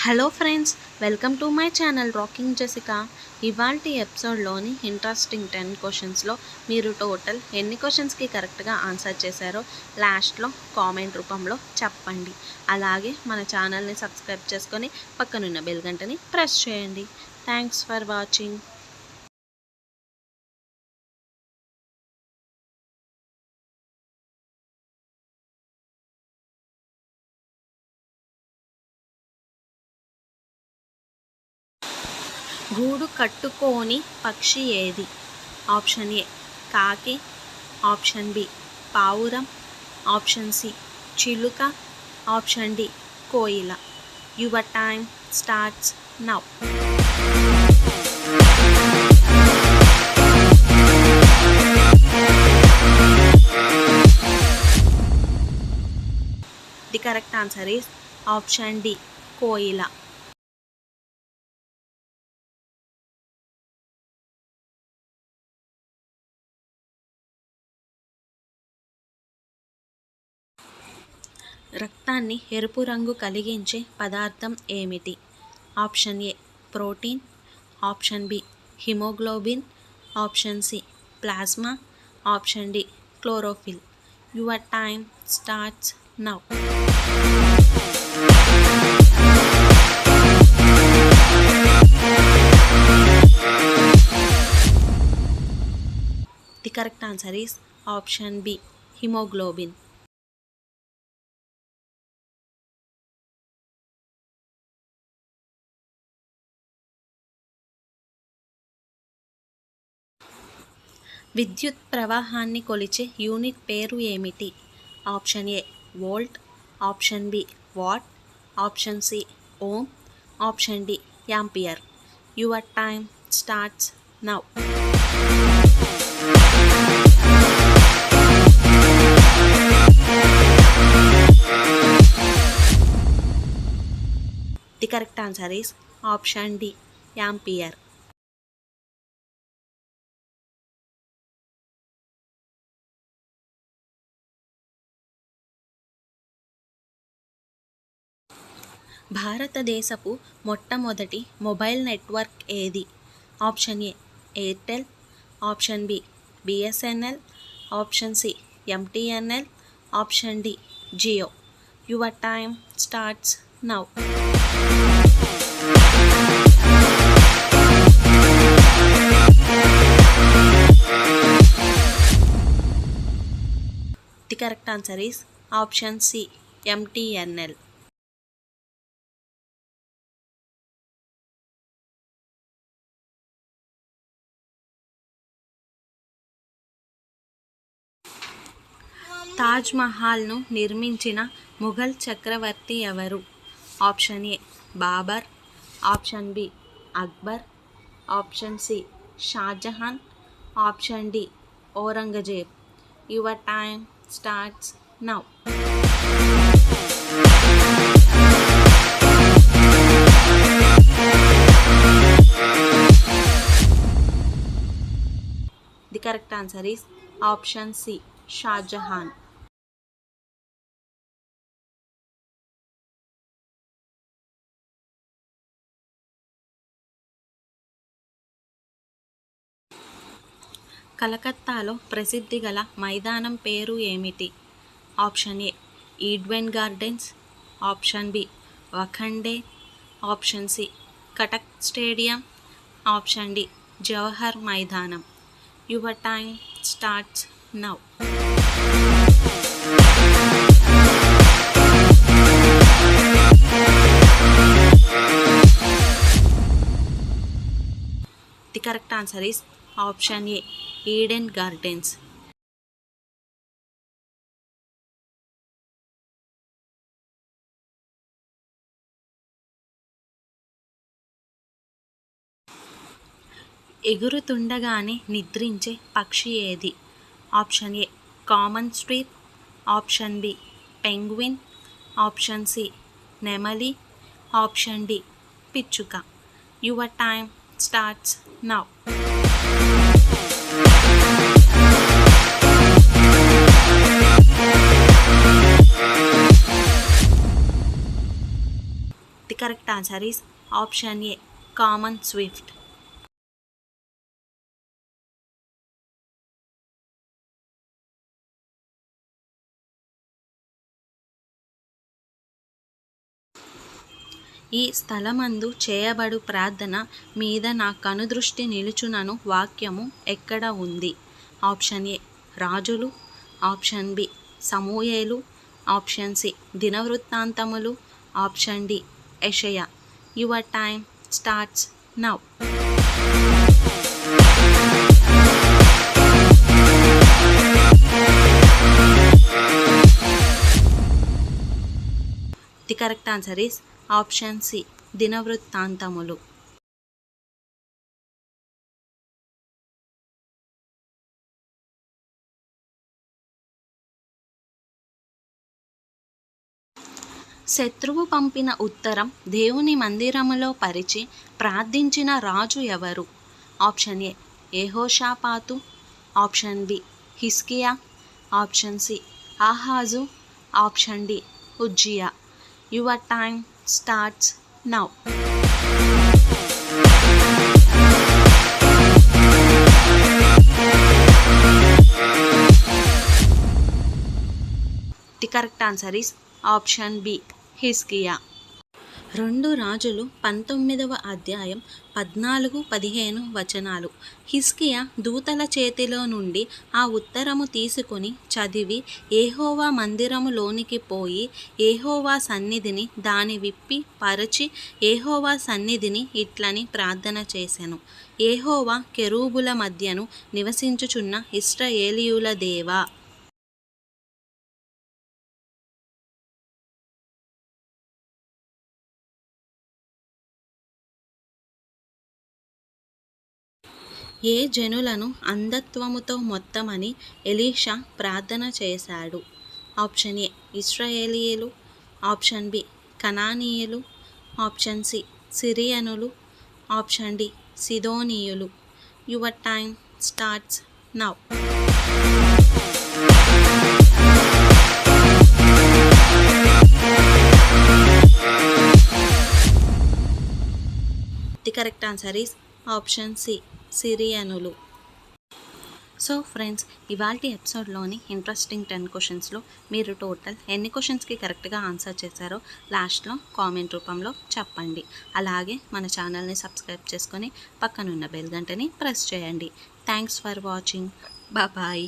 Hello friends, welcome to my channel rocking Jessica. ఇవాల్టి ఎపిసోడ్లోని interesting 10 క్వశ్చన్స్లో మీరు టోటల్ ఎన్ని క్వశ్చన్స్కి కరెక్ట్గా ఆన్సర్ చేశారో లాస్ట్లో కామెంట్ రూపంలో చెప్పండి. అలాగే మన ఛానల్ని సబ్స్క్రైబ్ చేసుకొని పక్కనున్న బెల్ గంటని ప్రెస్ చేయండి. Thanks for watching. గూడు కట్టుకోని పక్షి ఏది? ఆప్షన్ ఏ కాకి, ఆప్షన్ బి పావురం, ఆప్షన్ సి చిలుక, ఆప్షన్ డి కోయిల. Your time starts now. The correct answer is option D కోయిల. రక్తాన్ని ఎరుపు రంగు కలిగించే పదార్థం ఏమిటి? Option A protein, option B haemoglobin, option C plasma, option D chlorophyll. Your time starts now. The correct answer is option B haemoglobin. విద్యుత్ ప్రవాహాన్ని కొలిచే యూనిట్ పేరు ఏమిటి? Option A volt, option B watt, option C ohm, option D ampere. Your time starts now. The correct answer is option D ampere. భారతదేశపు మొట్టమొదటి mobile network ఏది? Option A Airtel, option B BSNL, option C MTNL, option D Jio. Your time starts now. The correct answer is option C MTNL. Taj మహల్ను నిర్మించిన ముఘల్ చక్రవర్తి ఎవరు? Option A Babar, option B Akbar, option C Shahjahan, option D Aurangzeb. Your time starts now. The correct answer is option C Shahjahan. కలకత్తాలో ప్రసిద్ధి గల మైదానం పేరు ఏమిటి? Option A Eden Gardens, option B వఖండే, option C Cuttack stadium, option D Jawahar మైదానం. Your time starts now. The correct answer is option A Eden Gardens. ఎగురుతుండగానే నిద్రించే పక్షి ఏది? Option A common street, option B penguin, option C నెమలి, option D పిచ్చుక. Your time starts now. The the correct answer is option A common Swift. ఈ స్థలమందు చేయబడు ప్రార్థన మీద నా కనుదృష్టి నిలుచునను వాక్యము ఎక్కడ ఉంది? ఆప్షన్ ఏ రాజులు, ఆప్షన్ బి సమూయేలు, ఆప్షన్ సి దినవృత్తాంతములు, ఆప్షన్ డి యెషయా. Your time starts now. The correct answer is option C దినవృత్తాంతములు. శత్రువు పంపిన ఉత్తరం దేవుని మందిరములో పరిచి ప్రార్థించిన రాజు ఎవరు? ఆప్షన్ ఏ యెహోషాపాతు, ఆప్షన్ బి హిజ్కియా, ఆప్షన్ సి ఆహాజు, ఆప్షన్ డి ఉజ్జియా. Your time starts now. The correct answer is option B హిజ్కియా. 2 రాజులు 19వ అధ్యాయం 14-15 వచనాలు. హిజ్కియా దూతల చేతిలో నుండి ఆ ఉత్తరము తీసుకొని చదివి యెహోవా మందిరములోనికి పోయి యెహోవా సన్నిధిని దాని విప్పి పరచి యెహోవా సన్నిధిని ఇట్లని ప్రార్థన చేసెను. యెహోవా కెరూబుల మధ్యను నివసించుచున్న ఇశ్రాయేలీయుల దేవా, ఏ జనులను అంధత్వముతో మొత్తమని ఎలీషా ప్రార్థన చేశాడు? ఆప్షన్ ఏ ఇశ్రాయేలీయులు, ఆప్షన్ బి కనానీయులు, ఆప్షన్ సి సిరియనులు, ఆప్షన్ డి సిదోనీయులు. Your time starts now. The correct answer is option C సిరియనులు. సో ఫ్రెండ్స్, ఇవాల్టి ఎపిసోడ్లోని ఇంట్రెస్టింగ్ 10 క్వశ్చన్స్లో మీరు టోటల్ ఎన్ని క్వశ్చన్స్కి కరెక్ట్గా ఆన్సర్ చేశారో లాస్ట్లో కామెంట్ రూపంలో చెప్పండి. అలాగే మన ఛానల్ని సబ్స్క్రైబ్ చేసుకొని పక్కనున్న బెల్ గంటని ప్రెస్ చేయండి. Thanks for watching. బాయ్.